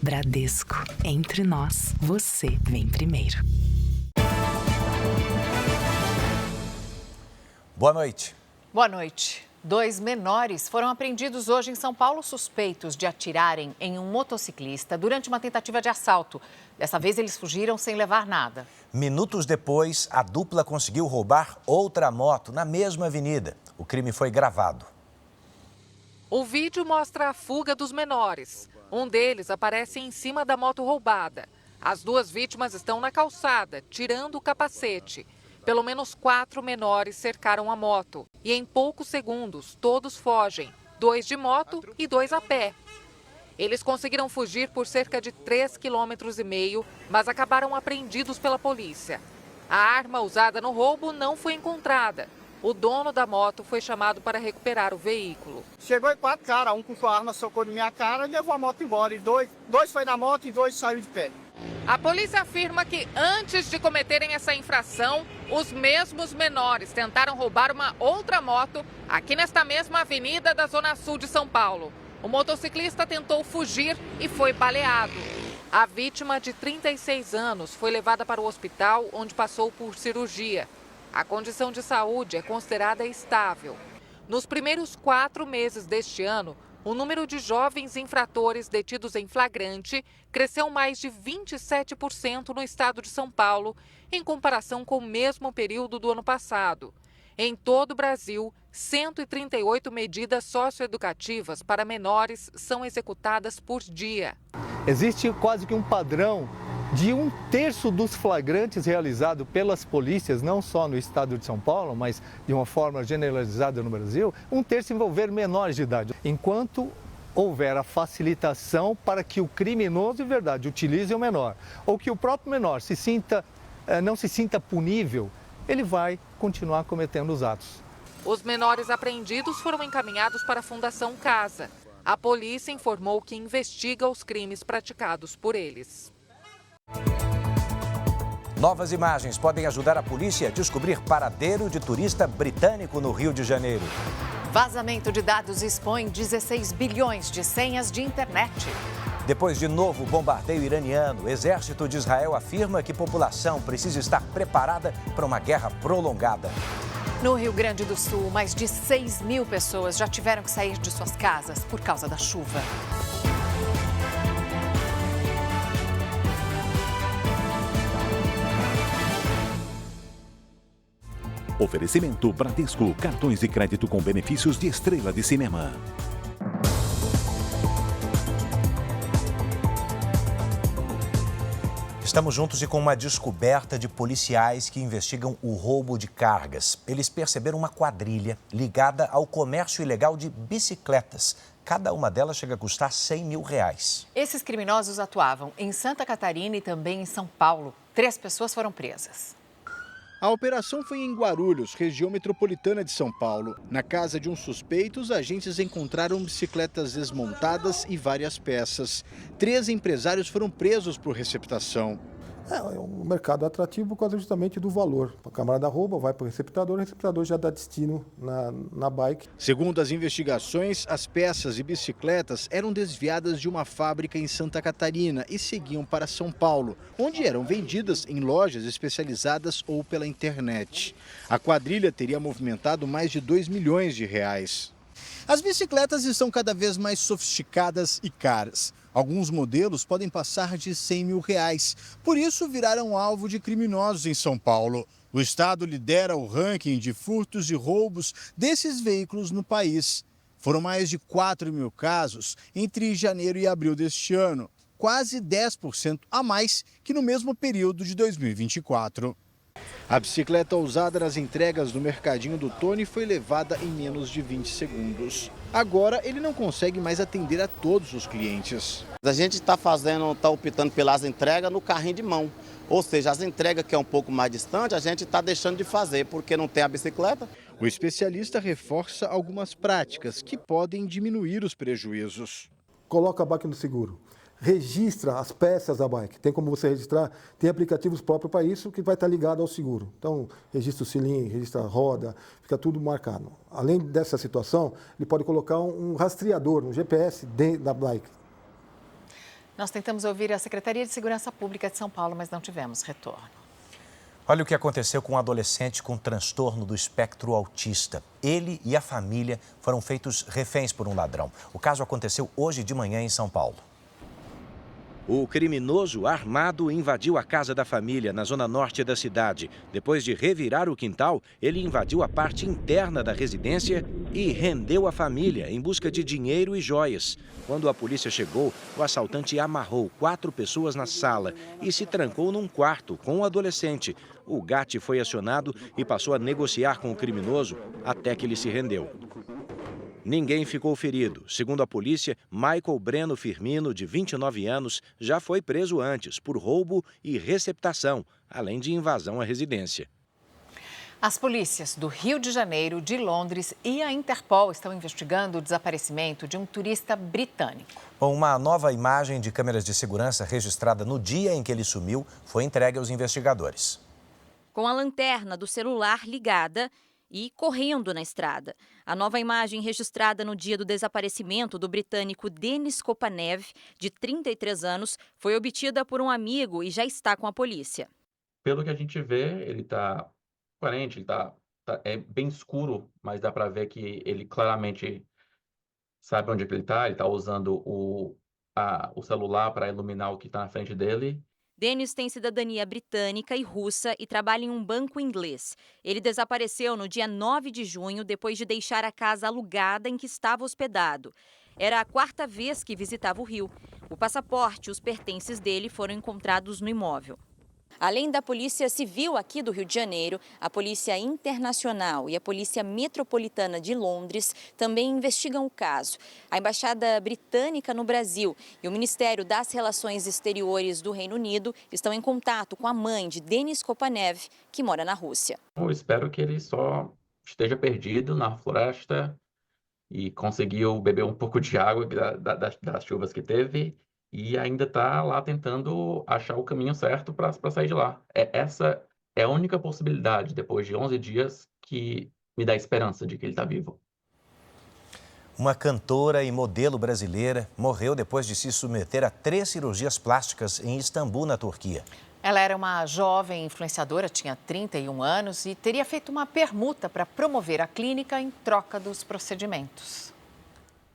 Bradesco. Entre nós, você vem primeiro. Boa noite. Boa noite. 2 menores foram apreendidos hoje em São Paulo suspeitos de atirarem em um motociclista durante uma tentativa de assalto. Dessa vez, eles fugiram sem levar nada. Minutos depois, a dupla conseguiu roubar outra moto na mesma avenida. O crime foi gravado. O vídeo mostra a fuga dos menores. Um deles aparece em cima da moto roubada. As 2 vítimas estão na calçada, tirando o capacete. Pelo menos 4 menores cercaram a moto. E em poucos segundos, todos fogem. 2 de moto e 2 a pé. Eles conseguiram fugir por cerca de 3,5 km, mas acabaram apreendidos pela polícia. A arma usada no roubo não foi encontrada. O dono da moto foi chamado para recuperar o veículo. Chegou em 4 caras, um com sua arma socou na minha cara e levou a moto embora. E dois foi na moto e 2 saíram de pé. A polícia afirma que antes de cometerem essa infração, os mesmos menores tentaram roubar uma outra moto aqui nesta mesma avenida da Zona Sul de São Paulo. O motociclista tentou fugir e foi baleado. A vítima, de 36 anos, foi levada para o hospital, onde passou por cirurgia. A condição de saúde é considerada estável. Nos primeiros 4 meses deste ano, o número de jovens infratores detidos em flagrante cresceu mais de 27% no estado de São Paulo, em comparação com o mesmo período do ano passado. Em todo o Brasil, 138 medidas socioeducativas para menores são executadas por dia. Existe quase que um padrão de 1/3 dos flagrantes realizados pelas polícias, não só no estado de São Paulo, mas de uma forma generalizada no Brasil, 1/3 envolver menores de idade. Enquanto houver a facilitação para que o criminoso de verdade utilize o menor, ou que o próprio menor não se sinta punível, ele vai continuar cometendo os atos. Os menores apreendidos foram encaminhados para a Fundação Casa. A polícia informou que investiga os crimes praticados por eles. Novas imagens podem ajudar a polícia a descobrir paradeiro de turista britânico no Rio de Janeiro. Vazamento de dados expõe 16 bilhões de senhas de internet. Depois de novo bombardeio iraniano, o exército de Israel afirma que a população precisa estar preparada para uma guerra prolongada. No Rio Grande do Sul, mais de 6.000 pessoas já tiveram que sair de suas casas por causa da chuva. Oferecimento Bradesco, cartões de crédito com benefícios de estrela de cinema. Estamos juntos e com uma descoberta de policiais que investigam o roubo de cargas. Eles perceberam uma quadrilha ligada ao comércio ilegal de bicicletas. Cada uma delas chega a custar R$100 mil. Esses criminosos atuavam em Santa Catarina e também em São Paulo. 3 pessoas foram presas. A operação foi em Guarulhos, região metropolitana de São Paulo. Na casa de um suspeito, os agentes encontraram bicicletas desmontadas e várias peças. 3 empresários foram presos por receptação. É um mercado atrativo por causa justamente do valor. O camarada rouba, vai para o receptador já dá destino na bike. Segundo as investigações, as peças e bicicletas eram desviadas de uma fábrica em Santa Catarina e seguiam para São Paulo, onde eram vendidas em lojas especializadas ou pela internet. A quadrilha teria movimentado mais de R$2 milhões. As bicicletas estão cada vez mais sofisticadas e caras. Alguns modelos podem passar de R$100 mil. Por isso, viraram alvo de criminosos em São Paulo. O estado lidera o ranking de furtos e roubos desses veículos no país. Foram mais de 4 mil casos entre janeiro e abril deste ano, quase 10% a mais que no mesmo período de 2024. A bicicleta usada nas entregas do Mercadinho do Tony foi levada em menos de 20 segundos. Agora ele não consegue mais atender a todos os clientes. A gente está optando pelas entregas no carrinho de mão. Ou seja, as entregas que é um pouco mais distante, a gente está deixando de fazer porque não tem a bicicleta. O especialista reforça algumas práticas que podem diminuir os prejuízos. Coloca a bike no seguro. Registra as peças da bike. Tem como você registrar, tem aplicativos próprios para isso que vai estar ligado ao seguro. Então, registra o cilindro, registra a roda, fica tudo marcado. Além dessa situação, ele pode colocar um rastreador, um GPS dentro da bike. Nós tentamos ouvir a Secretaria de Segurança Pública de São Paulo, mas não tivemos retorno. Olha o que aconteceu com um adolescente com transtorno do espectro autista. Ele e a família foram feitos reféns por um ladrão. O caso aconteceu hoje de manhã em São Paulo. O criminoso armado invadiu a casa da família na zona norte da cidade. Depois de revirar o quintal, ele invadiu a parte interna da residência e rendeu a família em busca de dinheiro e joias. Quando a polícia chegou, o assaltante amarrou 4 pessoas na sala e se trancou num quarto com o adolescente. O GAT foi acionado e passou a negociar com o criminoso até que ele se rendeu. Ninguém ficou ferido. Segundo a polícia, Michael Breno Firmino, de 29 anos, já foi preso antes por roubo e receptação, além de invasão à residência. As polícias do Rio de Janeiro, de Londres e a Interpol estão investigando o desaparecimento de um turista britânico. Bom, uma nova imagem de câmeras de segurança registrada no dia em que ele sumiu foi entregue aos investigadores. Com a lanterna do celular ligada e correndo na estrada. A nova imagem registrada no dia do desaparecimento do britânico Denis Kopanev, de 33 anos, foi obtida por um amigo e já está com a polícia. Pelo que a gente vê, ele está aparente, é bem escuro, mas dá para ver que ele claramente sabe onde ele está usando o celular para iluminar o que está na frente dele. Denis tem cidadania britânica e russa e trabalha em um banco inglês. Ele desapareceu no dia 9 de junho, depois de deixar a casa alugada em que estava hospedado. Era a 4ª vez que visitava o Rio. O passaporte e os pertences dele foram encontrados no imóvel. Além da Polícia Civil aqui do Rio de Janeiro, a Polícia Internacional e a Polícia Metropolitana de Londres também investigam o caso. A Embaixada Britânica no Brasil e o Ministério das Relações Exteriores do Reino Unido estão em contato com a mãe de Denis Kopanev, que mora na Rússia. Eu espero que ele só esteja perdido na floresta e conseguiu beber um pouco de água das chuvas que teve. E ainda está lá tentando achar o caminho certo para sair de lá. Essa é a única possibilidade, depois de 11 dias, que me dá esperança de que ele está vivo. Uma cantora e modelo brasileira morreu depois de se submeter a 3 cirurgias plásticas em Istambul, na Turquia. Ela era uma jovem influenciadora, tinha 31 anos e teria feito uma permuta para promover a clínica em troca dos procedimentos.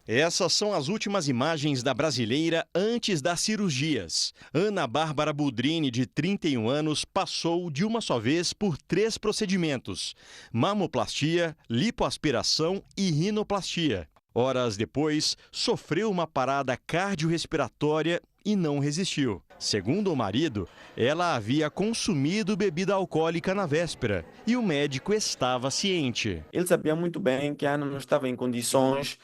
Essas são as últimas imagens da brasileira antes das cirurgias. Ana Bárbara Budrini, de 31 anos, passou de uma só vez por 3 procedimentos: mamoplastia, lipoaspiração e rinoplastia. Horas depois, sofreu uma parada cardiorrespiratória e não resistiu. Segundo o marido, ela havia consumido bebida alcoólica na véspera e o médico estava ciente. Ele sabia muito bem que a Ana não estava em condições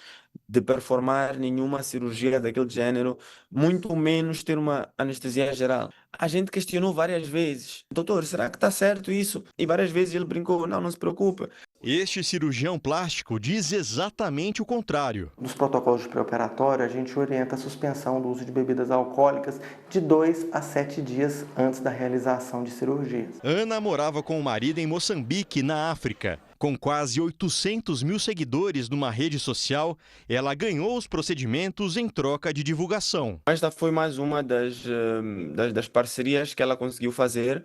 de performar nenhuma cirurgia daquele gênero, muito menos ter uma anestesia geral. A gente questionou várias vezes: doutor, será que está certo isso? E várias vezes ele brincou: não se preocupe. Este cirurgião plástico diz exatamente o contrário. Nos protocolos de pré-operatório, a gente orienta a suspensão do uso de bebidas alcoólicas de 2 a 7 dias antes da realização de cirurgias. Ana morava com o marido em Moçambique, na África. Com quase 800 mil seguidores numa rede social, ela ganhou os procedimentos em troca de divulgação. Esta foi mais uma das parcerias que ela conseguiu fazer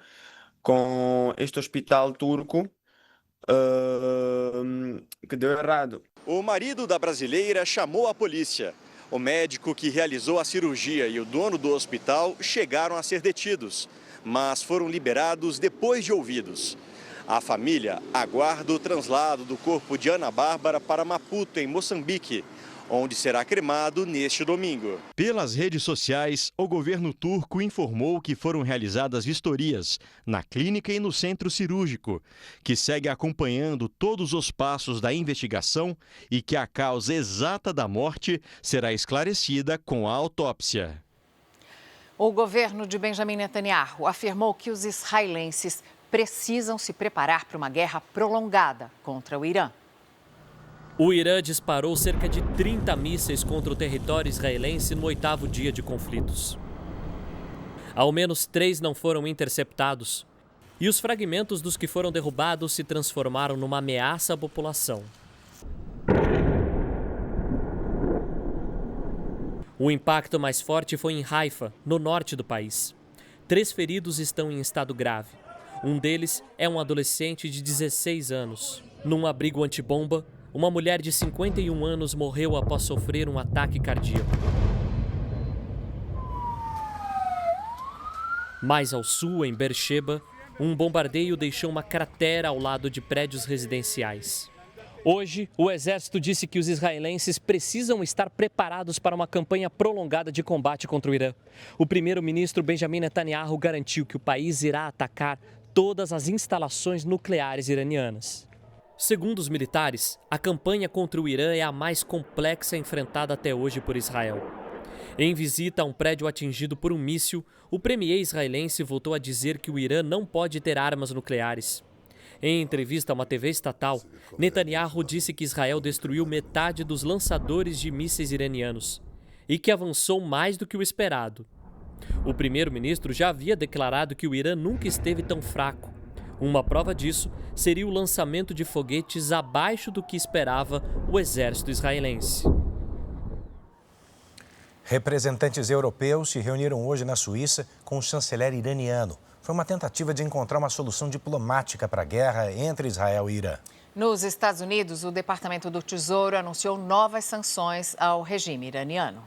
com este hospital turco, que deu errado. O marido da brasileira chamou a polícia. O médico que realizou a cirurgia e o dono do hospital chegaram a ser detidos, mas foram liberados depois de ouvidos. A família aguarda o translado do corpo de Ana Bárbara para Maputo, em Moçambique, onde será cremado neste domingo. Pelas redes sociais, o governo turco informou que foram realizadas vistorias na clínica e no centro cirúrgico, que segue acompanhando todos os passos da investigação e que a causa exata da morte será esclarecida com a autópsia. O governo de Benjamin Netanyahu afirmou que os israelenses precisam se preparar para uma guerra prolongada contra o Irã. O Irã disparou cerca de 30 mísseis contra o território israelense no 8º dia de conflitos. Ao menos 3 não foram interceptados, e os fragmentos dos que foram derrubados se transformaram numa ameaça à população. O impacto mais forte foi em Haifa, no norte do país. 3 feridos estão em estado grave. Um deles é um adolescente de 16 anos. Num abrigo antibomba, uma mulher de 51 anos morreu após sofrer um ataque cardíaco. Mais ao sul, em Beersheba, um bombardeio deixou uma cratera ao lado de prédios residenciais. Hoje, o exército disse que os israelenses precisam estar preparados para uma campanha prolongada de combate contra o Irã. O primeiro-ministro Benjamin Netanyahu garantiu que o país irá atacar todas as instalações nucleares iranianas. Segundo os militares, a campanha contra o Irã é a mais complexa enfrentada até hoje por Israel. Em visita a um prédio atingido por um míssil, o premier israelense voltou a dizer que o Irã não pode ter armas nucleares. Em entrevista a uma TV estatal, Netanyahu disse que Israel destruiu metade dos lançadores de mísseis iranianos e que avançou mais do que o esperado. O primeiro-ministro já havia declarado que o Irã nunca esteve tão fraco. Uma prova disso seria o lançamento de foguetes abaixo do que esperava o exército israelense. Representantes europeus se reuniram hoje na Suíça com o chanceler iraniano. Foi uma tentativa de encontrar uma solução diplomática para a guerra entre Israel e Irã. Nos Estados Unidos, o Departamento do Tesouro anunciou novas sanções ao regime iraniano.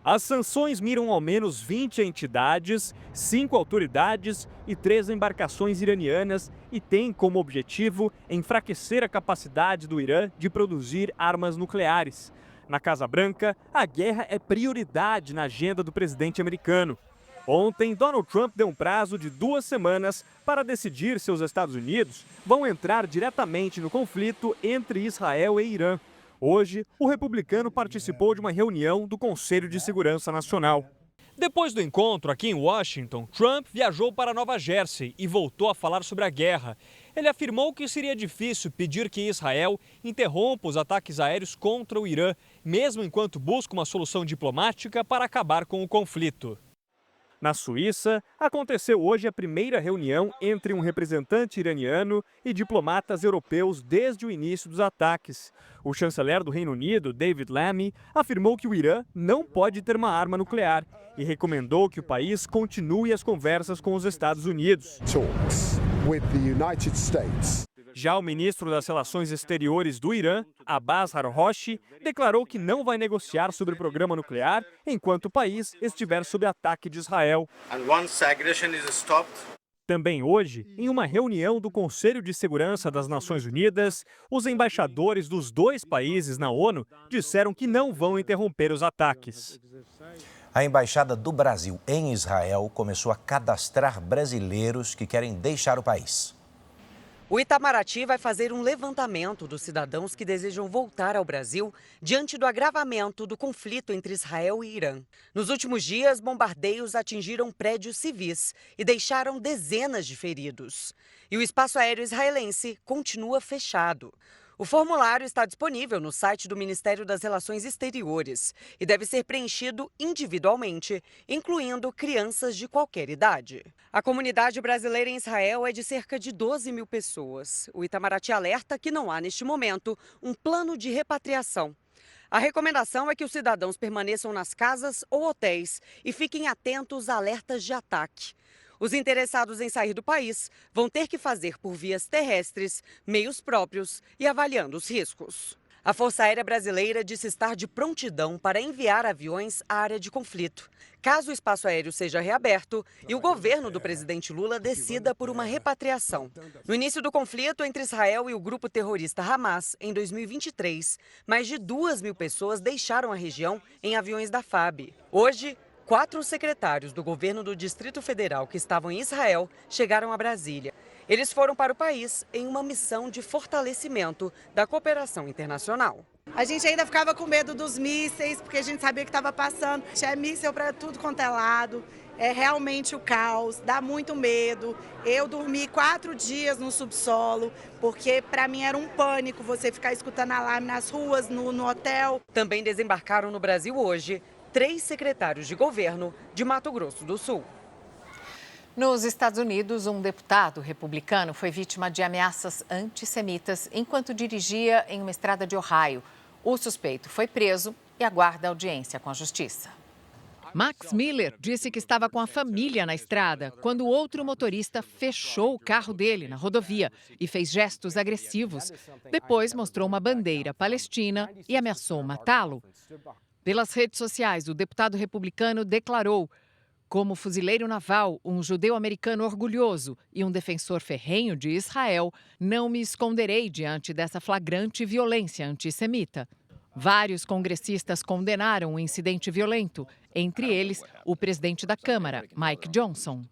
As sanções miram ao menos 20 entidades, 5 autoridades e 3 embarcações iranianas e têm como objetivo enfraquecer a capacidade do Irã de produzir armas nucleares. Na Casa Branca, a guerra é prioridade na agenda do presidente americano. Ontem, Donald Trump deu um prazo de 2 semanas para decidir se os Estados Unidos vão entrar diretamente no conflito entre Israel e Irã. Hoje, o republicano participou de uma reunião do Conselho de Segurança Nacional. Depois do encontro aqui em Washington, Trump viajou para Nova Jersey e voltou a falar sobre a guerra. Ele afirmou que seria difícil pedir que Israel interrompa os ataques aéreos contra o Irã, mesmo enquanto busca uma solução diplomática para acabar com o conflito. Na Suíça, aconteceu hoje a primeira reunião entre um representante iraniano e diplomatas europeus desde o início dos ataques. O chanceler do Reino Unido, David Lammy, afirmou que o Irã não pode ter uma arma nuclear e recomendou que o país continue as conversas com os Estados Unidos. Já o ministro das Relações Exteriores do Irã, Abbas Araghchi, declarou que não vai negociar sobre o programa nuclear enquanto o país estiver sob ataque de Israel. Também hoje, em uma reunião do Conselho de Segurança das Nações Unidas, os embaixadores dos 2 países na ONU disseram que não vão interromper os ataques. A Embaixada do Brasil em Israel começou a cadastrar brasileiros que querem deixar o país. O Itamaraty vai fazer um levantamento dos cidadãos que desejam voltar ao Brasil diante do agravamento do conflito entre Israel e Irã. Nos últimos dias, bombardeios atingiram prédios civis e deixaram dezenas de feridos. E o espaço aéreo israelense continua fechado. O formulário está disponível no site do Ministério das Relações Exteriores e deve ser preenchido individualmente, incluindo crianças de qualquer idade. A comunidade brasileira em Israel é de cerca de 12 mil pessoas. O Itamaraty alerta que não há, neste momento, um plano de repatriação. A recomendação é que os cidadãos permaneçam nas casas ou hotéis e fiquem atentos a alertas de ataque. Os interessados em sair do país vão ter que fazer por vias terrestres, meios próprios e avaliando os riscos. A Força Aérea Brasileira disse estar de prontidão para enviar aviões à área de conflito, caso o espaço aéreo seja reaberto e o governo do presidente Lula decida por uma repatriação. No início do conflito entre Israel e o grupo terrorista Hamas, em 2023, mais de 2 mil pessoas deixaram a região em aviões da FAB. Hoje, 4 secretários do governo do Distrito Federal que estavam em Israel chegaram a Brasília. Eles foram para o país em uma missão de fortalecimento da cooperação internacional. A gente ainda ficava com medo dos mísseis, porque a gente sabia que estava passando. Tinha míssil para tudo quanto é lado. É realmente o caos, dá muito medo. Eu dormi 4 dias no subsolo, porque para mim era um pânico você ficar escutando alarme nas ruas, no hotel. Também desembarcaram no Brasil hoje 3 secretários de governo de Mato Grosso do Sul. Nos Estados Unidos, um deputado republicano foi vítima de ameaças antissemitas enquanto dirigia em uma estrada de Ohio. O suspeito foi preso e aguarda audiência com a justiça. Max Miller disse que estava com a família na estrada quando outro motorista fechou o carro dele na rodovia e fez gestos agressivos. Depois mostrou uma bandeira palestina e ameaçou matá-lo. Pelas redes sociais, o deputado republicano declarou: como fuzileiro naval, um judeu-americano orgulhoso e um defensor ferrenho de Israel, não me esconderei diante dessa flagrante violência antissemita. Vários congressistas condenaram o incidente violento, entre eles o presidente da Câmara, Mike Johnson.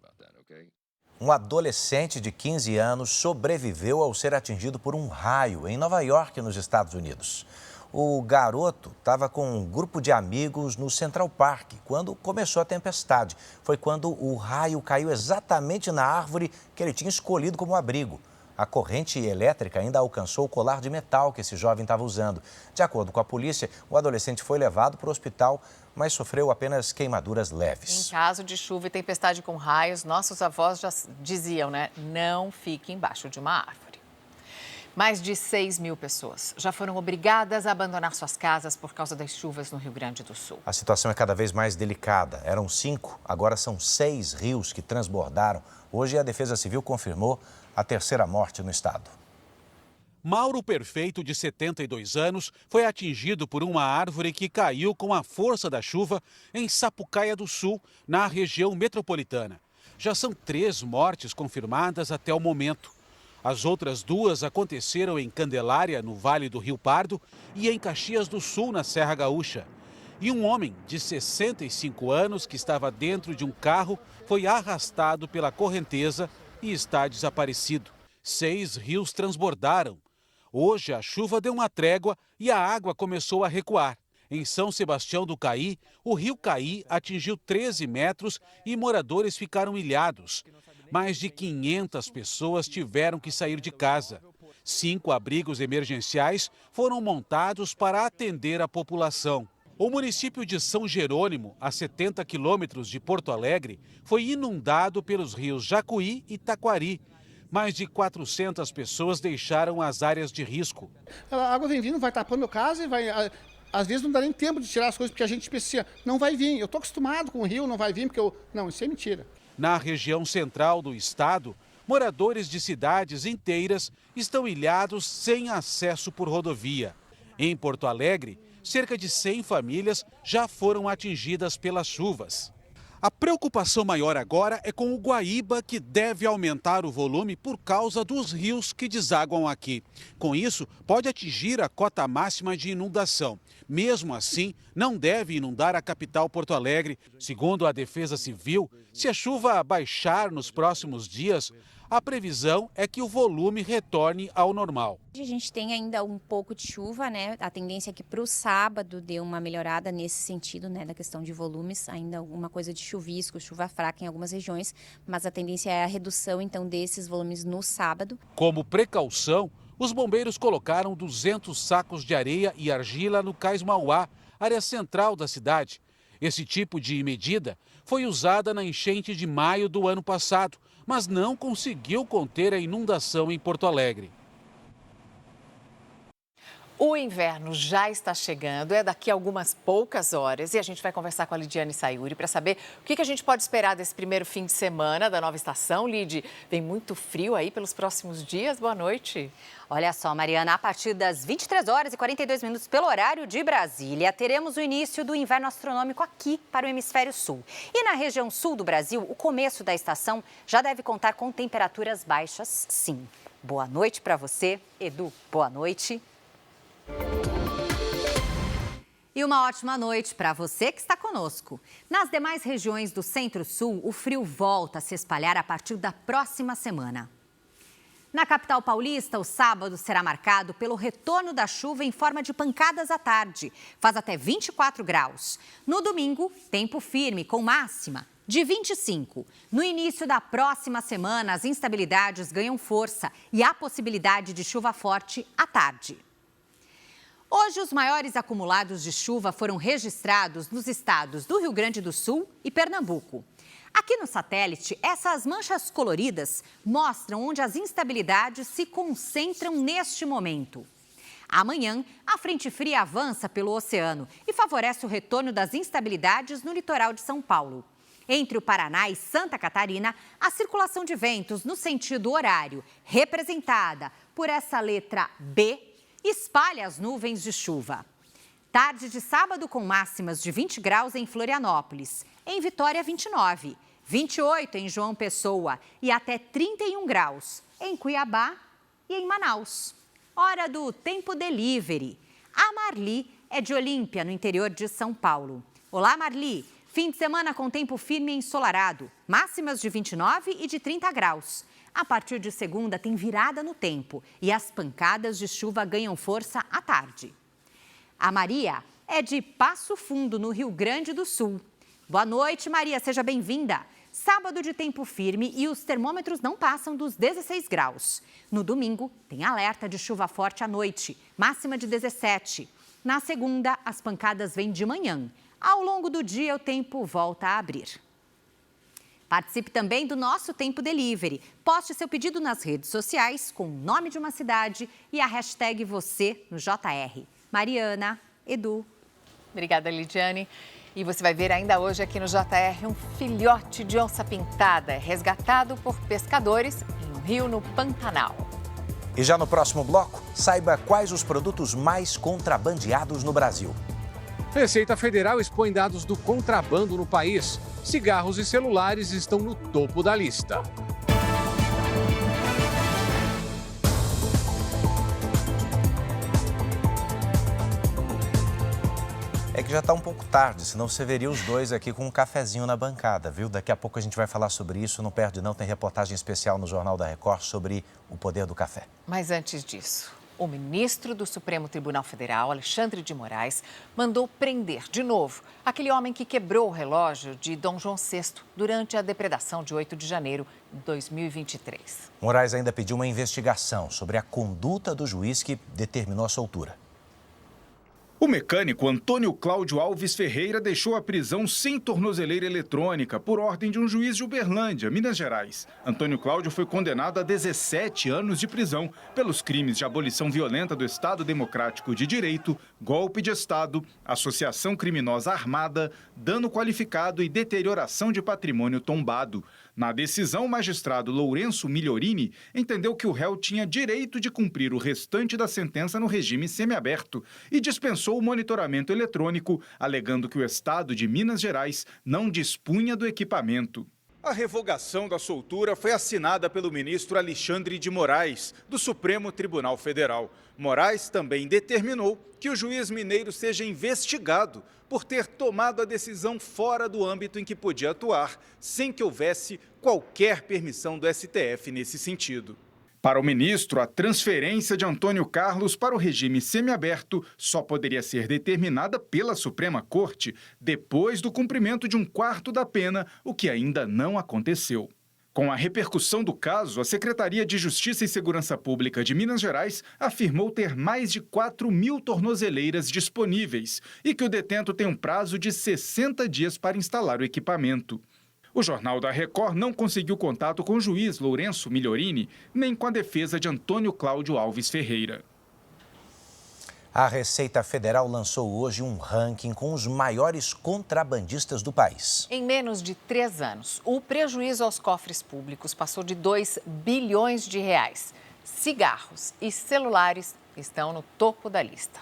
Um adolescente de 15 anos sobreviveu ao ser atingido por um raio em Nova York, nos Estados Unidos. O garoto estava com um grupo de amigos no Central Park quando começou a tempestade. Foi quando o raio caiu exatamente na árvore que ele tinha escolhido como abrigo. A corrente elétrica ainda alcançou o colar de metal que esse jovem estava usando. De acordo com a polícia, o adolescente foi levado para o hospital, mas sofreu apenas queimaduras leves. Em caso de chuva e tempestade com raios, nossos avós já diziam, né? Não fique embaixo de uma árvore. Mais de 6 mil pessoas já foram obrigadas a abandonar suas casas por causa das chuvas no Rio Grande do Sul. A situação é cada vez mais delicada. Eram 5, agora são 6 rios que transbordaram. Hoje a Defesa Civil confirmou a terceira morte no estado. Mauro Perfeito, de 72 anos, foi atingido por uma árvore que caiu com a força da chuva em Sapucaia do Sul, na região metropolitana. Já são 3 mortes confirmadas até o momento. As outras 2 aconteceram em Candelária, no Vale do Rio Pardo, e em Caxias do Sul, na Serra Gaúcha. E um homem de 65 anos que estava dentro de um carro foi arrastado pela correnteza e está desaparecido. 6 rios transbordaram. Hoje a chuva deu uma trégua e a água começou a recuar. Em São Sebastião do Caí, o rio Caí atingiu 13 metros e moradores ficaram ilhados. Mais de 500 pessoas tiveram que sair de casa. 5 abrigos emergenciais foram montados para atender a população. O município de São Jerônimo, a 70 quilômetros de Porto Alegre, foi inundado pelos rios Jacuí e Taquari. Mais de 400 pessoas deixaram as áreas de risco. A água vem vindo, vai tapando a casa e vai... Às vezes não dá nem tempo de tirar as coisas, porque a gente pensa assim, não vai vir. Eu estou acostumado com o rio, não vai vir, porque eu... Não, isso é mentira. Na região central do estado, moradores de cidades inteiras estão ilhados sem acesso por rodovia. Em Porto Alegre, cerca de 100 famílias já foram atingidas pelas chuvas. A preocupação maior agora é com o Guaíba, que deve aumentar o volume por causa dos rios que desaguam aqui. Com isso, pode atingir a cota máxima de inundação. Mesmo assim, não deve inundar a capital Porto Alegre. Segundo a Defesa Civil, se a chuva baixar nos próximos dias, a previsão é que o volume retorne ao normal. A gente tem ainda um pouco de chuva, né? A tendência é que para o sábado dê uma melhorada nesse sentido, né? Da questão de volumes, ainda alguma coisa de chuvisco, chuva fraca em algumas regiões, mas a tendência é a redução, então, desses volumes no sábado. Como precaução, os bombeiros colocaram 200 sacos de areia e argila no Cais Mauá, área central da cidade. Esse tipo de medida foi usada na enchente de maio do ano passado, mas não conseguiu conter a inundação em Porto Alegre. O inverno já está chegando, é daqui a algumas poucas horas e a gente vai conversar com a Lidiane Sayuri para saber o que a gente pode esperar desse primeiro fim de semana da nova estação. Lid, vem muito frio aí pelos próximos dias, boa noite. Olha só, Mariana, a partir das 23 horas e 42 minutos pelo horário de Brasília, teremos o início do inverno astronômico aqui para o hemisfério sul. E na região sul do Brasil, o começo da estação já deve contar com temperaturas baixas, sim. Boa noite para você, Edu, boa noite. E uma ótima noite para você que está conosco. Nas demais regiões do Centro-Sul, o frio volta a se espalhar a partir da próxima semana. Na capital paulista, o sábado será marcado pelo retorno da chuva em forma de pancadas à tarde. Faz até 24 graus. No domingo, tempo firme com máxima de 25. No início da próxima semana, as instabilidades ganham força e há possibilidade de chuva forte à tarde. Hoje, os maiores acumulados de chuva foram registrados nos estados do Rio Grande do Sul e Pernambuco. Aqui no satélite, essas manchas coloridas mostram onde as instabilidades se concentram neste momento. Amanhã, a frente fria avança pelo oceano e favorece o retorno das instabilidades no litoral de São Paulo. Entre o Paraná e Santa Catarina, a circulação de ventos no sentido horário, representada por essa letra B, espalha as nuvens de chuva. Tarde de sábado com máximas de 20 graus em Florianópolis, em Vitória 29, 28 em João Pessoa e até 31 graus em Cuiabá e em Manaus. Hora do Tempo Delivery. A Marli é de Olímpia, no interior de São Paulo. Olá, Marli. Fim de semana com tempo firme e ensolarado. Máximas de 29 e de 30 graus. A partir de segunda tem virada no tempo e as pancadas de chuva ganham força à tarde. A Maria é de Passo Fundo, no Rio Grande do Sul. Boa noite, Maria. Seja bem-vinda. Sábado de tempo firme e os termômetros não passam dos 16 graus. No domingo, tem alerta de chuva forte à noite, máxima de 17. Na segunda, as pancadas vêm de manhã. Ao longo do dia, o tempo volta a abrir. Participe também do nosso Tempo Delivery. Poste seu pedido nas redes sociais com o nome de uma cidade e a hashtag você no JR. Mariana, Edu. Obrigada, Lidiane. E você vai ver ainda hoje aqui no JR um filhote de onça-pintada resgatado por pescadores em um rio no Pantanal. E já no próximo bloco, saiba quais os produtos mais contrabandeados no Brasil. Receita Federal expõe dados do contrabando no país. Cigarros e celulares estão no topo da lista. É que já está um pouco tarde, senão você veria os dois aqui com um cafezinho na bancada, viu? Daqui a pouco a gente vai falar sobre isso, não perde não, tem reportagem especial no Jornal da Record sobre o poder do café. Mas antes disso, o ministro do Supremo Tribunal Federal, Alexandre de Moraes, mandou prender de novo aquele homem que quebrou o relógio de Dom João VI durante a depredação de 8 de janeiro de 2023. Moraes ainda pediu uma investigação sobre a conduta do juiz que determinou a soltura. O mecânico Antônio Cláudio Alves Ferreira deixou a prisão sem tornozeleira eletrônica por ordem de um juiz de Uberlândia, Minas Gerais. Antônio Cláudio foi condenado a 17 anos de prisão pelos crimes de abolição violenta do Estado Democrático de Direito, golpe de Estado, associação criminosa armada, dano qualificado e deterioração de patrimônio tombado. Na decisão, o magistrado Lourenço Migliorini entendeu que o réu tinha direito de cumprir o restante da sentença no regime semiaberto e dispensou o monitoramento eletrônico, alegando que o Estado de Minas Gerais não dispunha do equipamento. A revogação da soltura foi assinada pelo ministro Alexandre de Moraes, do Supremo Tribunal Federal. Moraes também determinou que o juiz mineiro seja investigado por ter tomado a decisão fora do âmbito em que podia atuar, sem que houvesse qualquer permissão do STF nesse sentido. Para o ministro, a transferência de Antônio Carlos para o regime semiaberto só poderia ser determinada pela Suprema Corte depois do cumprimento de 1/4 da pena, o que ainda não aconteceu. Com a repercussão do caso, a Secretaria de Justiça e Segurança Pública de Minas Gerais afirmou ter mais de 4.000 tornozeleiras disponíveis e que o detento tem um prazo de 60 dias para instalar o equipamento. O Jornal da Record não conseguiu contato com o juiz Lourenço Migliorini, nem com a defesa de Antônio Cláudio Alves Ferreira. A Receita Federal lançou hoje um ranking com os maiores contrabandistas do país. Em menos de 3 anos, o prejuízo aos cofres públicos passou de 2 bilhões de reais. Cigarros e celulares estão no topo da lista.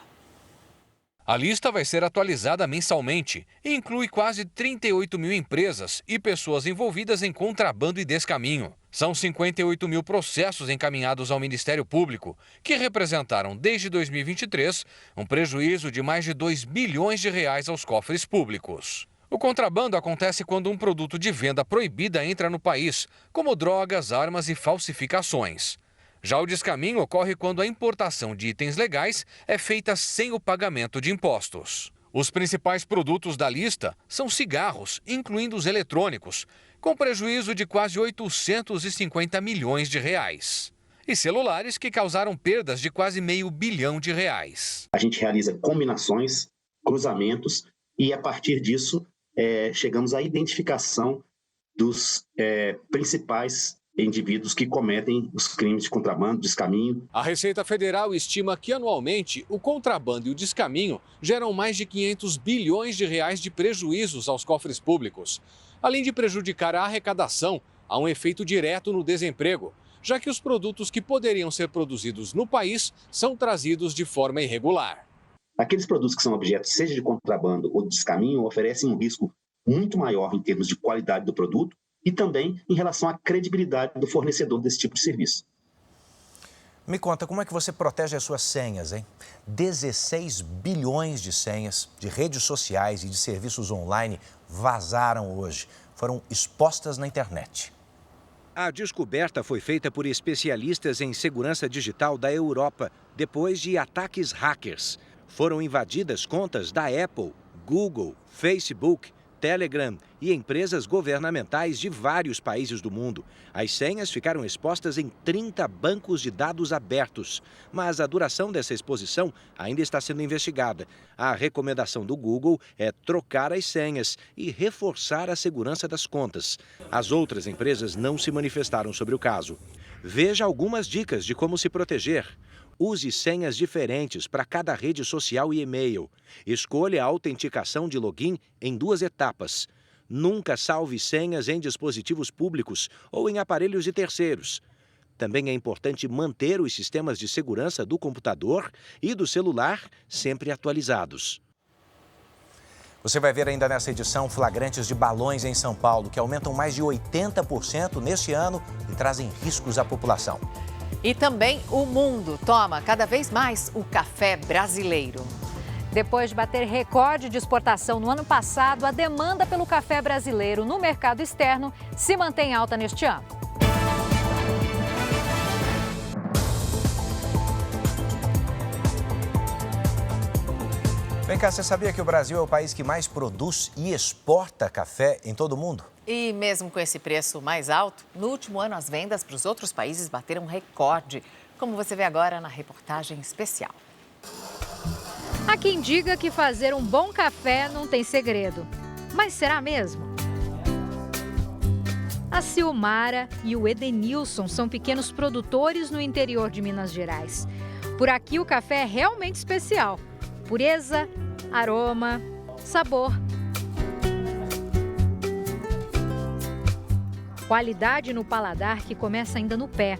A lista vai ser atualizada mensalmente e inclui quase 38 mil empresas e pessoas envolvidas em contrabando e descaminho. São 58 mil processos encaminhados ao Ministério Público, que representaram, desde 2023, um prejuízo de mais de 2 bilhões de reais aos cofres públicos. O contrabando acontece quando um produto de venda proibida entra no país, como drogas, armas e falsificações. Já o descaminho ocorre quando a importação de itens legais é feita sem o pagamento de impostos. Os principais produtos da lista são cigarros, incluindo os eletrônicos, com prejuízo de quase 850 milhões de reais. E celulares que causaram perdas de quase R$500 milhão. A gente realiza combinações, cruzamentos e, a partir disso, chegamos à identificação dos principais indivíduos que cometem os crimes de contrabando, descaminho. A Receita Federal estima que anualmente o contrabando e o descaminho geram mais de 500 bilhões de reais de prejuízos aos cofres públicos. Além de prejudicar a arrecadação, há um efeito direto no desemprego, já que os produtos que poderiam ser produzidos no país são trazidos de forma irregular. Aqueles produtos que são objetos, seja de contrabando ou de descaminho, oferecem um risco muito maior em termos de qualidade do produto e também em relação à credibilidade do fornecedor desse tipo de serviço. Me conta, como é que você protege as suas senhas, hein? 16 bilhões de senhas de redes sociais e de serviços online vazaram hoje. Foram expostas na internet. A descoberta foi feita por especialistas em segurança digital da Europa, depois de ataques hackers. Foram invadidas contas da Apple, Google, Facebook, Telegram e empresas governamentais de vários países do mundo. As senhas ficaram expostas em 30 bancos de dados abertos, mas a duração dessa exposição ainda está sendo investigada. A recomendação do Google é trocar as senhas e reforçar a segurança das contas. As outras empresas não se manifestaram sobre o caso. Veja algumas dicas de como se proteger. Use senhas diferentes para cada rede social e e-mail. Escolha a autenticação de login em 2 etapas. Nunca salve senhas em dispositivos públicos ou em aparelhos de terceiros. Também é importante manter os sistemas de segurança do computador e do celular sempre atualizados. Você vai ver ainda nessa edição flagrantes de balões em São Paulo, que aumentam mais de 80% neste ano e trazem riscos à população. E também o mundo toma cada vez mais o café brasileiro. Depois de bater recorde de exportação no ano passado, a demanda pelo café brasileiro no mercado externo se mantém alta neste ano. Vem cá, você sabia que o Brasil é o país que mais produz e exporta café em todo o mundo? E mesmo com esse preço mais alto, no último ano as vendas para os outros países bateram recorde, como você vê agora na reportagem especial. Há quem diga que fazer um bom café não tem segredo. Mas será mesmo? A Silmara e o Edenilson são pequenos produtores no interior de Minas Gerais. Por aqui o café é realmente especial. Pureza, aroma, sabor. Qualidade no paladar que começa ainda no pé.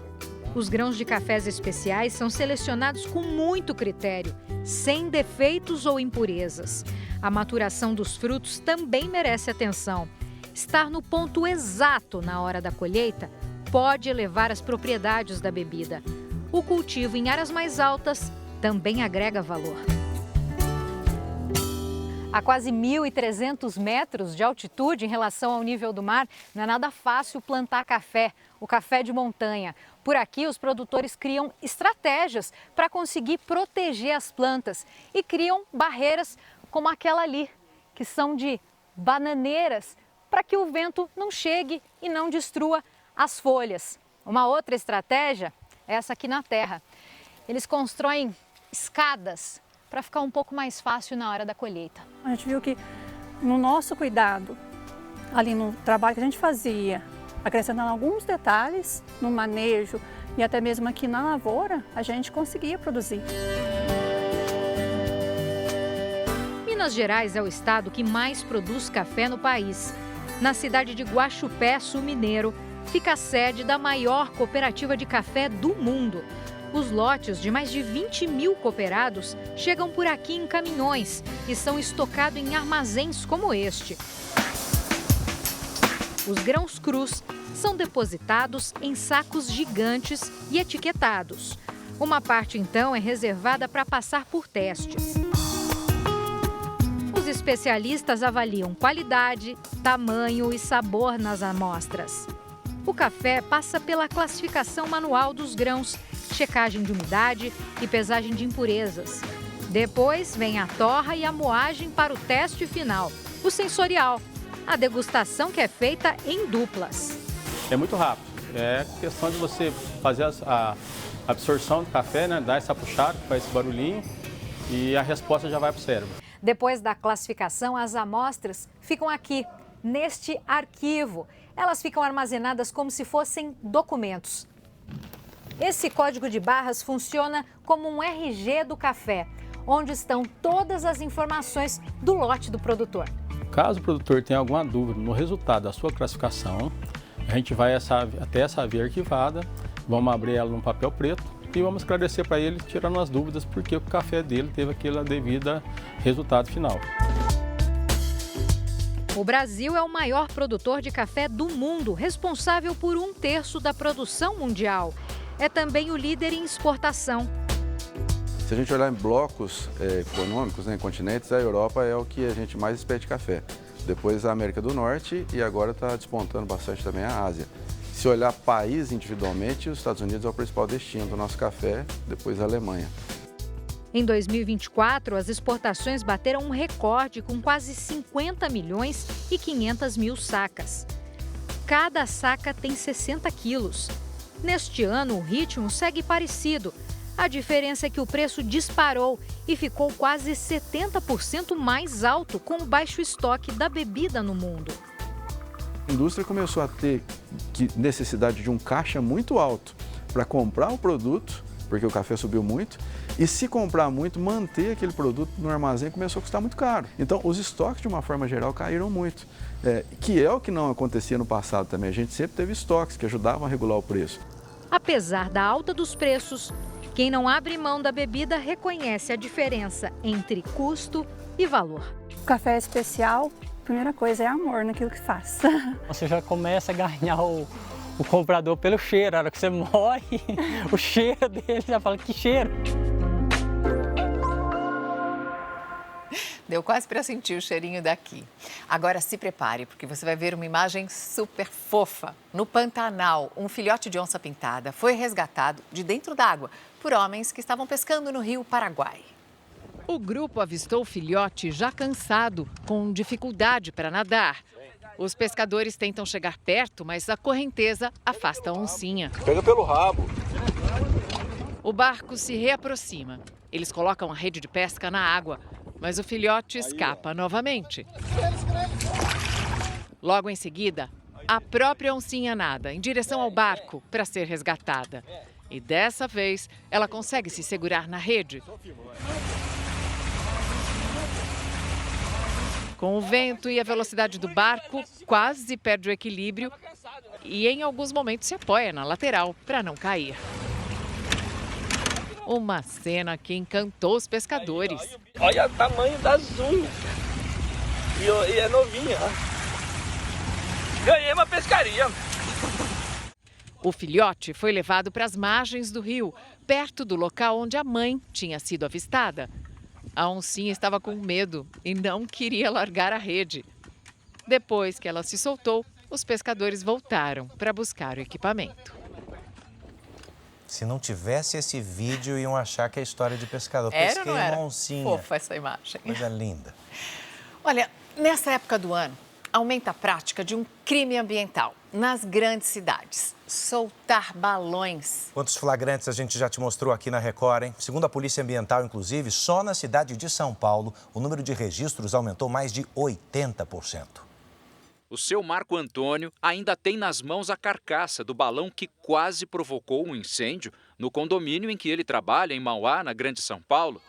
Os grãos de cafés especiais são selecionados com muito critério, sem defeitos ou impurezas. A maturação dos frutos também merece atenção. Estar no ponto exato na hora da colheita pode elevar as propriedades da bebida. O cultivo em áreas mais altas também agrega valor. A quase 1.300 metros de altitude em relação ao nível do mar, não é nada fácil plantar café, o café de montanha. Por aqui, os produtores criam estratégias para conseguir proteger as plantas e criam barreiras como aquela ali, que são de bananeiras, para que o vento não chegue e não destrua as folhas. Uma outra estratégia é essa aqui na terra. Eles constroem escadas para ficar um pouco mais fácil na hora da colheita. A gente viu que no nosso cuidado, ali no trabalho que a gente fazia, acrescentando alguns detalhes no manejo e até mesmo aqui na lavoura, a gente conseguia produzir. Minas Gerais é o estado que mais produz café no país. Na cidade de Guaxupé, Sul Mineiro, fica a sede da maior cooperativa de café do mundo. Os lotes de mais de 20 mil cooperados chegam por aqui em caminhões e são estocados em armazéns como este. Os grãos crus são depositados em sacos gigantes e etiquetados. Uma parte, então, é reservada para passar por testes. Os especialistas avaliam qualidade, tamanho e sabor nas amostras. O café passa pela classificação manual dos grãos, checagem de umidade e pesagem de impurezas. Depois vem a torra e a moagem para o teste final, o sensorial, a degustação que é feita em duplas. É muito rápido, é questão de você fazer a absorção do café, né? Dar essa puxada, faz esse barulhinho e a resposta já vai para o cérebro. Depois da classificação, as amostras ficam aqui, neste arquivo. Elas ficam armazenadas como se fossem documentos. Esse código de barras funciona como um RG do café, onde estão todas as informações do lote do produtor. Caso o produtor tenha alguma dúvida no resultado da sua classificação, a gente vai até essa via arquivada, vamos abrir ela num papel preto e vamos esclarecer para ele, tirando as dúvidas, porque o café dele teve aquele devido resultado final. O Brasil é o maior produtor de café do mundo, responsável por 1/3 da produção mundial. É também o líder em exportação. Se a gente olhar em blocos econômicos, em continentes, a Europa é o que a gente mais expede café. Depois a América do Norte e agora está despontando bastante também a Ásia. Se olhar país individualmente, os Estados Unidos é o principal destino do nosso café, depois a Alemanha. Em 2024, as exportações bateram um recorde com quase 50 milhões e 500 mil sacas. Cada saca tem 60 quilos. Neste ano, o ritmo segue parecido. A diferença é que o preço disparou e ficou quase 70% mais alto com o baixo estoque da bebida no mundo. A indústria começou a ter necessidade de um caixa muito alto para comprar o produto, porque o café subiu muito, e se comprar muito, manter aquele produto no armazém começou a custar muito caro. Então, os estoques, de uma forma geral, caíram muito, que é o que não acontecia no passado também. A gente sempre teve estoques que ajudavam a regular o preço. Apesar da alta dos preços, quem não abre mão da bebida reconhece a diferença entre custo e valor. O café especial, a primeira coisa é amor naquilo que faz. Você já começa a ganhar o comprador pelo cheiro. A hora que você morre, o cheiro dele, já fala, que cheiro. Deu quase para sentir o cheirinho daqui. Agora se prepare, porque você vai ver uma imagem super fofa. No Pantanal, um filhote de onça-pintada foi resgatado de dentro d'água por homens que estavam pescando no rio Paraguai. O grupo avistou o filhote já cansado, com dificuldade para nadar. Os pescadores tentam chegar perto, mas a correnteza afasta a oncinha. Pega pelo rabo. O barco se reaproxima. Eles colocam a rede de pesca na água, mas o filhote escapa novamente. Logo em seguida, a própria oncinha nada em direção ao barco para ser resgatada. E dessa vez, ela consegue se segurar na rede. Com o vento e a velocidade do barco, quase perde o equilíbrio e em alguns momentos se apoia na lateral para não cair. Uma cena que encantou os pescadores. Olha o tamanho das unhas. E é novinha. Ganhei uma pescaria. O filhote foi levado para as margens do rio, perto do local onde a mãe tinha sido avistada. A oncinha estava com medo e não queria largar a rede. Depois que ela se soltou, os pescadores voltaram para buscar o equipamento. Se não tivesse esse vídeo, iam achar que é história de pescador. Era Pesquei ou não era? uma oncinha. Fofa essa imagem. Coisa linda. Olha, nessa época do ano, aumenta a prática de um crime ambiental nas grandes cidades. Soltar balões. Quantos flagrantes a gente já te mostrou aqui na Record, hein? Segundo a Polícia Ambiental, inclusive, só na cidade de São Paulo, o número de registros aumentou mais de 80%. O seu Marco Antônio ainda tem nas mãos a carcaça do balão que quase provocou um incêndio no condomínio em que ele trabalha, em Mauá, na Grande São Paulo.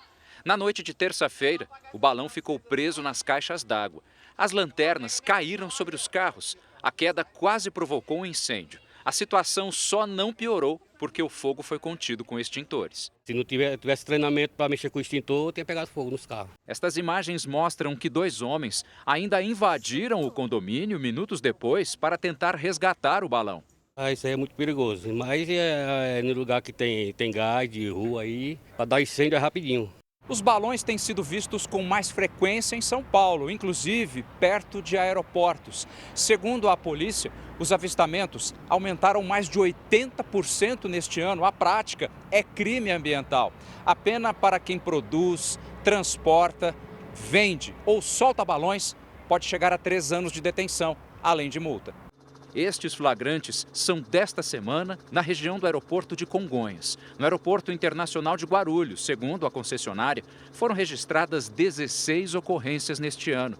Na noite de terça-feira, o balão ficou preso nas caixas d'água. As lanternas caíram sobre os carros. A queda quase provocou um incêndio. A situação só não piorou porque o fogo foi contido com extintores. Se não tivesse treinamento para mexer com o extintor, eu tinha pegado fogo nos carros. Estas imagens mostram que 2 homens ainda invadiram o condomínio minutos depois para tentar resgatar o balão. Isso aí é muito perigoso, mas no lugar que tem gás de rua aí, para dar incêndio é rapidinho. Os balões têm sido vistos com mais frequência em São Paulo, inclusive perto de aeroportos. Segundo a polícia, os avistamentos aumentaram mais de 80% neste ano. A prática é crime ambiental. A pena para quem produz, transporta, vende ou solta balões pode chegar a 3 anos de detenção, além de multa. Estes flagrantes são desta semana na região do aeroporto de Congonhas. No aeroporto internacional de Guarulhos, segundo a concessionária, foram registradas 16 ocorrências neste ano.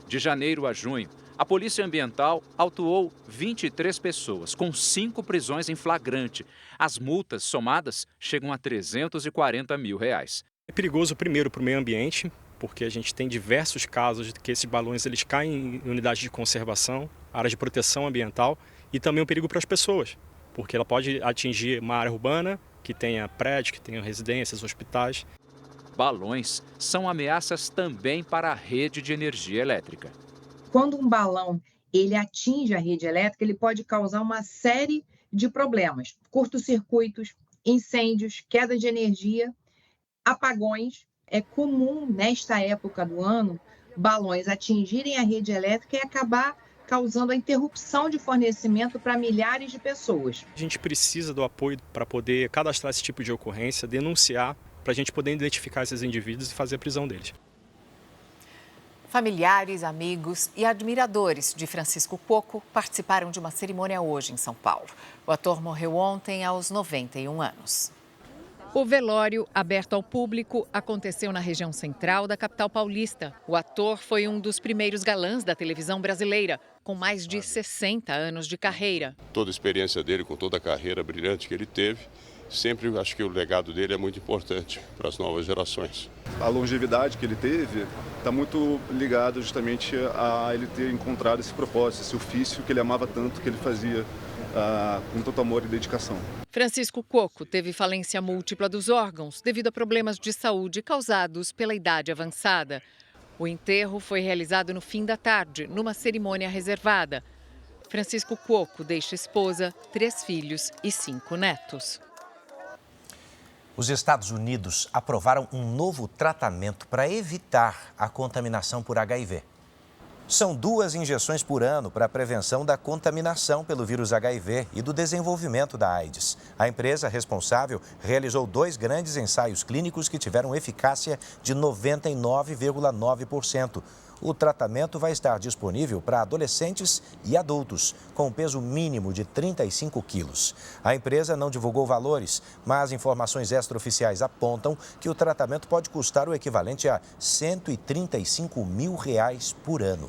De janeiro a junho, A Polícia Ambiental autuou 23 pessoas, com 5 prisões em flagrante. As multas somadas chegam a R$340 mil. É perigoso, primeiro, para o meio ambiente, porque a gente tem diversos casos de que esses balões eles caem em unidades de conservação, áreas de proteção ambiental, e também um perigo para as pessoas, porque ela pode atingir uma área urbana que tenha prédios, que tenha residências, hospitais. Balões são ameaças também para a rede de energia elétrica. Quando um balão ele atinge a rede elétrica, ele pode causar uma série de problemas, curtos-circuitos, incêndios, queda de energia, apagões. É comum, nesta época do ano, balões atingirem a rede elétrica e acabar causando a interrupção de fornecimento para milhares de pessoas. A gente precisa do apoio para poder cadastrar esse tipo de ocorrência, denunciar, para a gente poder identificar esses indivíduos e fazer a prisão deles. Familiares, amigos e admiradores de Francisco Cuocco participaram de uma cerimônia hoje em São Paulo. O ator morreu ontem aos 91 anos. O velório, aberto ao público, aconteceu na região central da capital paulista. O ator foi um dos primeiros galãs da televisão brasileira, com mais de 60 anos de carreira. Toda a experiência dele, com toda a carreira brilhante que ele teve, sempre acho que o legado dele é muito importante para as novas gerações. A longevidade que ele teve está muito ligado justamente a ele ter encontrado esse propósito, esse ofício que ele amava tanto, que ele fazia com tanto amor e dedicação. Francisco Cuocco teve falência múltipla dos órgãos devido a problemas de saúde causados pela idade avançada. O enterro foi realizado no fim da tarde, numa cerimônia reservada. Francisco Cuocco deixa esposa, 3 filhos e 5 netos. Os Estados Unidos aprovaram um novo tratamento para evitar a contaminação por HIV. São 2 injeções por ano para a prevenção da contaminação pelo vírus HIV e do desenvolvimento da AIDS. A empresa responsável realizou 2 grandes ensaios clínicos que tiveram eficácia de 99,9%. O tratamento vai estar disponível para adolescentes e adultos, com um peso mínimo de 35 quilos. A empresa não divulgou valores, mas informações extraoficiais apontam que o tratamento pode custar o equivalente a R$135 mil por ano.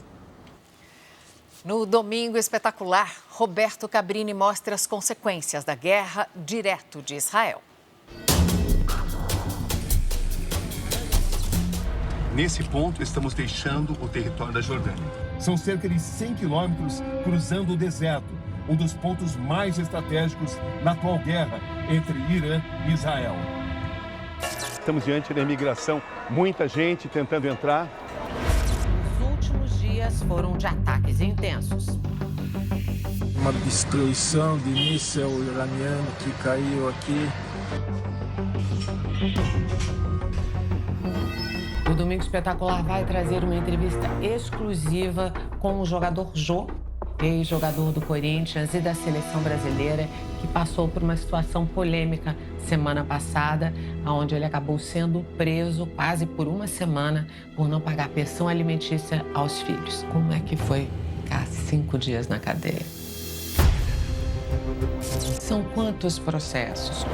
No Domingo Espetacular, Roberto Cabrini mostra as consequências da guerra direto de Israel. Nesse ponto, estamos deixando o território da Jordânia. São cerca de 100 quilômetros cruzando o deserto, um dos pontos mais estratégicos na atual guerra entre Irã e Israel. Estamos diante da imigração, muita gente tentando entrar. Os últimos dias foram de ataques intensos. Uma destruição de míssil iraniano que caiu aqui. O Domingo Espetacular vai trazer uma entrevista exclusiva com o jogador Jô, ex-jogador do Corinthians e da seleção brasileira, que passou por uma situação polêmica semana passada, onde ele acabou sendo preso quase por uma semana por não pagar pensão alimentícia aos filhos. Como é que foi ficar 5 dias na cadeia? São quantos processos?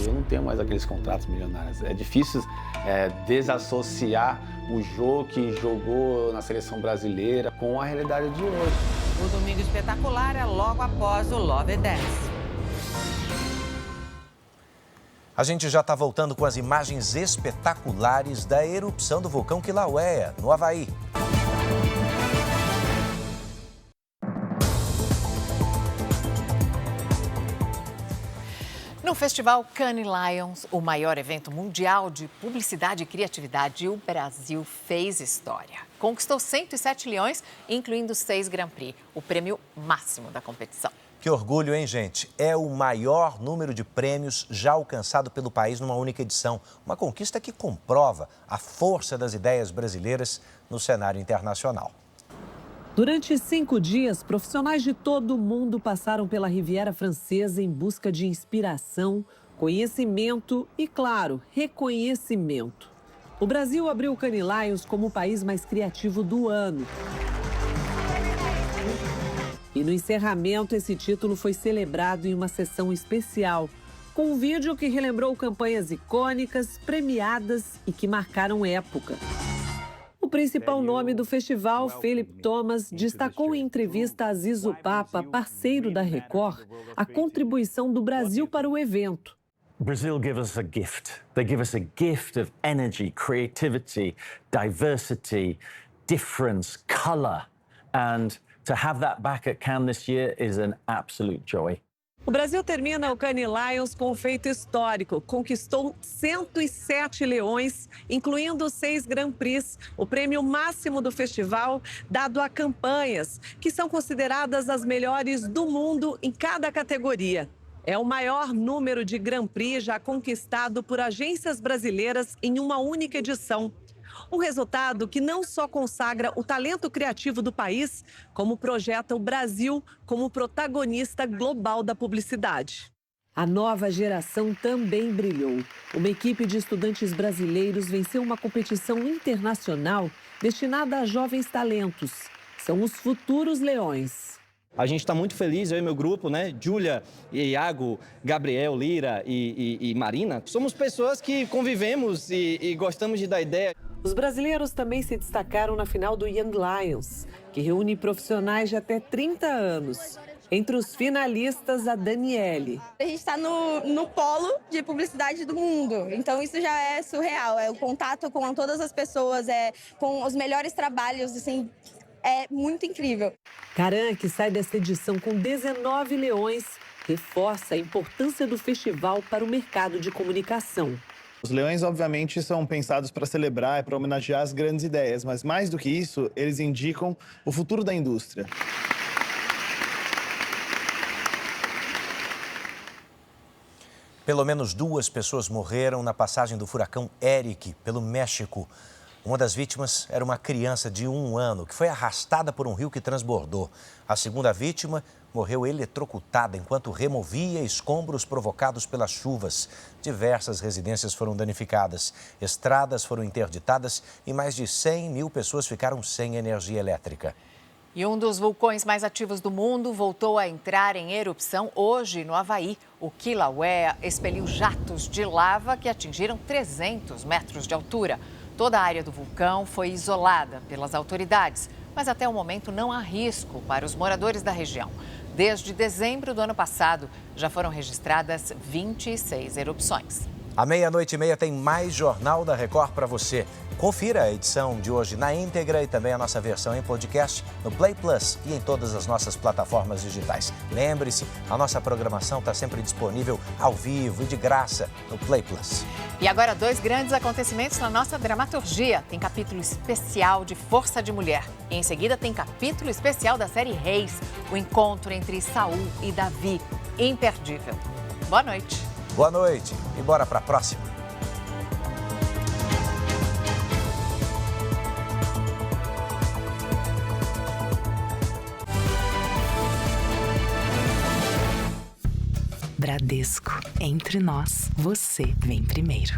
Eu não tenho mais aqueles contratos milionários. É difícil desassociar o Jô que jogou na seleção brasileira com a realidade de hoje. O Domingo Espetacular é logo após o Love Dance. A gente já está voltando com as imagens espetaculares da erupção do vulcão Kilauea, no Havaí. No Festival Cannes Lions, o maior evento mundial de publicidade e criatividade, o Brasil fez história. Conquistou 107 leões, incluindo 6 Grand Prix, o prêmio máximo da competição. Que orgulho, hein, gente? É o maior número de prêmios já alcançado pelo país numa única edição. Uma conquista que comprova a força das ideias brasileiras no cenário internacional. Durante 5 dias, profissionais de todo o mundo passaram pela Riviera Francesa em busca de inspiração, conhecimento e, claro, reconhecimento. O Brasil abriu o Cannes Lions como o país mais criativo do ano. E no encerramento, esse título foi celebrado em uma sessão especial, com um vídeo que relembrou campanhas icônicas, premiadas e que marcaram época. O principal nome do festival, Philip Thomas, destacou em entrevista a Zizo Papa, parceiro da Record, a contribuição do Brasil para o evento. Brazil give us a gift. They give us a gift of energy, creativity, diversity, difference, color. And to have that back at Cannes this year is an absolute joy. O Brasil termina o Cannes Lions com um feito histórico. Conquistou 107 leões, incluindo 6 Grand Prix, o prêmio máximo do festival, dado a campanhas, que são consideradas as melhores do mundo em cada categoria. É o maior número de Grand Prix já conquistado por agências brasileiras em uma única edição. Um resultado que não só consagra o talento criativo do país, como projeta o Brasil como protagonista global da publicidade. A nova geração também brilhou. Uma equipe de estudantes brasileiros venceu uma competição internacional destinada a jovens talentos. São os futuros leões. A gente está muito feliz, eu e meu grupo, né? Júlia, Iago, Gabriel, Lira e Marina. Somos pessoas que convivemos e gostamos de dar ideia. Os brasileiros também se destacaram na final do Young Lions, que reúne profissionais de até 30 anos. Entre os finalistas, a Daniele. A gente está no polo de publicidade do mundo, então isso já é surreal. É o contato com todas as pessoas, com os melhores trabalhos, assim, é muito incrível. Caran, que sai dessa edição com 19 leões, reforça a importância do festival para o mercado de comunicação. Os leões, obviamente, são pensados para celebrar, para homenagear as grandes ideias, mas mais do que isso, eles indicam o futuro da indústria. Pelo menos 2 pessoas morreram na passagem do furacão Eric pelo México. Uma das vítimas era uma criança de 1 ano que foi arrastada por um rio que transbordou. A segunda vítima morreu eletrocutada enquanto removia escombros provocados pelas chuvas. Diversas residências foram danificadas, estradas foram interditadas e mais de 100 mil pessoas ficaram sem energia elétrica. E um dos vulcões mais ativos do mundo voltou a entrar em erupção hoje no Havaí. O Kilauea expeliu jatos de lava que atingiram 300 metros de altura. Toda a área do vulcão foi isolada pelas autoridades, mas até o momento não há risco para os moradores da região. Desde dezembro do ano passado, já foram registradas 26 erupções. À 00:30 tem mais Jornal da Record para você. Confira a edição de hoje na íntegra e também a nossa versão em podcast no Play Plus e em todas as nossas plataformas digitais. Lembre-se, a nossa programação está sempre disponível ao vivo e de graça no Play Plus. E agora 2 grandes acontecimentos na nossa dramaturgia. Tem capítulo especial de Força de Mulher. E em seguida tem capítulo especial da série Reis, o encontro entre Saul e Davi. Imperdível. Boa noite. Boa noite e bora para a próxima. Bradesco, entre nós, você vem primeiro.